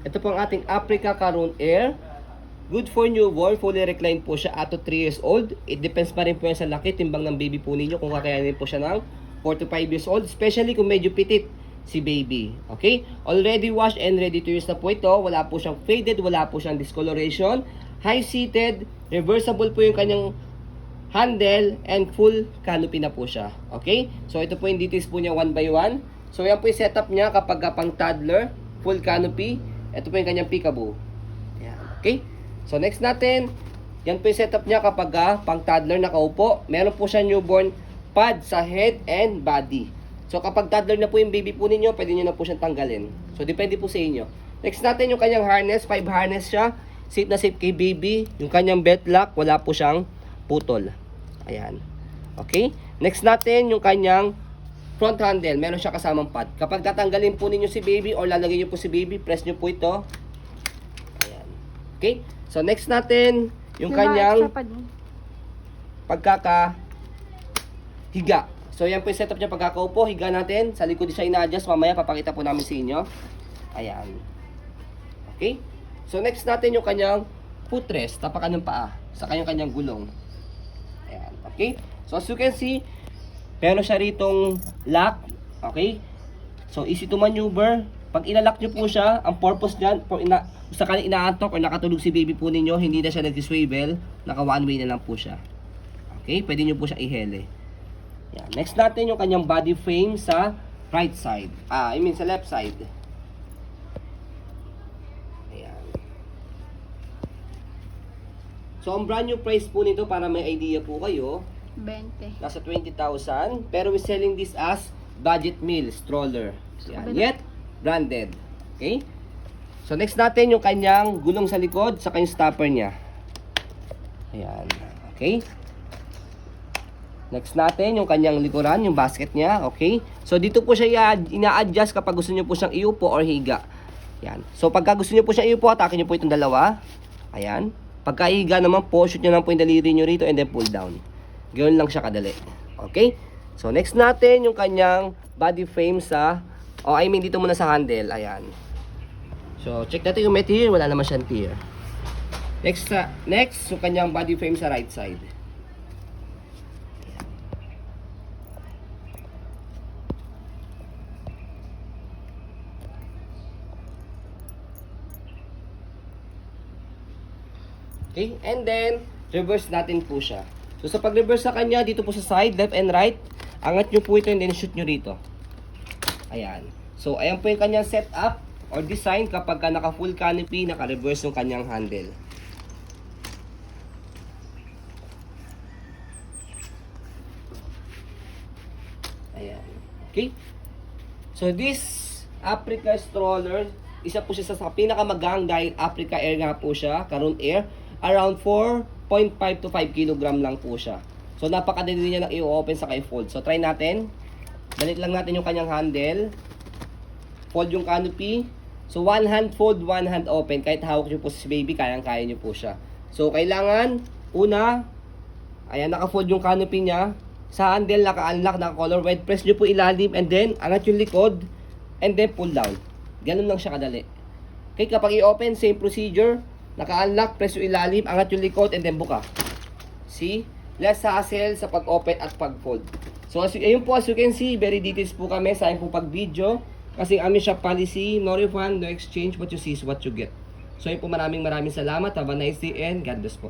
Ito po ang ating Africa Caron Air. Good for newborn, fully reclined po siya at to 3 years old. It depends pa rin po yan sa laki, timbang ng baby po ninyo kung kakayanin po siya ng 4 to 5 years old, especially kung medyo pitit si baby. Okay? Already washed and ready to use na po ito. Wala po siyang faded, wala po siyang discoloration. High-seated, reversible po yung kanyang handle, and full canopy na po siya. Okay? So, ito po yung details po niya one by one. So, yan po yung setup niya kapag pang toddler, full canopy. Ito po yung kanyang peekaboo. Yan. Okay? So, next natin, yan po yung setup niya kapag pang toddler nakaupo. Meron po siya newborn pad sa head and body. So, kapag toddler na po yung baby po ninyo, pwede nyo na po siyang tanggalin. So, depende po sa inyo. Next natin yung kanyang harness. 5 harness siya. Safe na safe kay baby. Yung kanyang belt lock, wala po siyang putol. Ayan. Okay? Next natin yung kanyang front handle. Meron siya kasamang pad. Kapag tatanggalin po ninyo si baby or lalagay nyo po si baby, press nyo po ito. Ayan. Okay? So, next natin yung kanyang pagkakahiga. So, yan po yung setup niya pagkakaupo. Higa natin. Sa likod siya ina-adjust. Mamaya, papakita po namin sa inyo. Ayan. Okay? So, next natin yung kanyang footrest. Tapakan ng paa. Sa kanyang gulong. Ayan. Okay? So, as you can see, meron siya ritong lock. Okay? So, easy to maneuver. Pag ilalak nyo po siya, ang purpose niyan, sa kanya inaantok or nakatulog si baby po ninyo, hindi na siya nag-swivel. Naka one way na lang po siya. Okay? Pwede nyo po siya ihele. Yan. Next natin yung kanyang body frame sa right side. Sa left side. Ayan. So, ang brand new price po nito para may idea po kayo, 20. nasa 20,000. Pero we're selling this as budget meal stroller. Yan. Yet, branded. Okay? So, next natin yung kanyang gulong sa likod sa kanyang stopper niya. Ayan. Okay? Next natin, yung kanyang likuran, yung basket niya, okay? So, dito po siya ina-adjust kapag gusto niyo po siyang iupo or higa. Yan. So, pagka gusto niyo po siyang iupo, atakin niyo po itong dalawa. Ayan. Pagka higa naman po, shoot niyo lang po yung daliri niyo rito and then pull down. Ganoon lang siya kadali. Okay? So, next natin, yung kanyang body frame sa, dito muna sa handle. Ayan. So, check natin yung may tear. Wala naman siyang tear. Next, yung kanyang body frame sa right side. Okay? And then, reverse natin po siya. So, sa pag-reverse sa kanya, dito po sa side, left and right, angat nyo po ito and then shoot nyo rito. Ayan. So, ayan po yung kanyang setup or design kapag ka naka-full canopy, naka-reverse yung kanyang handle. Ayan. Okay? So, this Africa stroller, isa po siya sa pinakamagang dahil Africa Air nga po siya, Caron Air. Around 4.5 to 5 kg lang po siya. So, napakadali niya lang i-open sa i-fold. So, try natin. Dalit lang natin yung kanyang handle. Fold yung canopy. So, one hand fold, one hand open. Kahit hawak nyo po si baby, kayang-kaya nyo po siya. So, kailangan, una, ayan, naka-fold yung canopy niya. Sa handle, naka-unlock, naka-color wide. Press nyo po ilalim and then, angat yung likod and then pull down. Ganun lang siya kadali. Okay, kapag i-open, same procedure. Naka-unlock, press yung ilalim, angat yung likod, and then buka. See? Less hassle sa pag-open at pag-fold. So, ayun po, as you can see, very details po kami sa aking pag-video. Kasi amin siya policy, no refund, no exchange, what you see is what you get. So, ayun po, maraming salamat. Have a nice day and God bless po.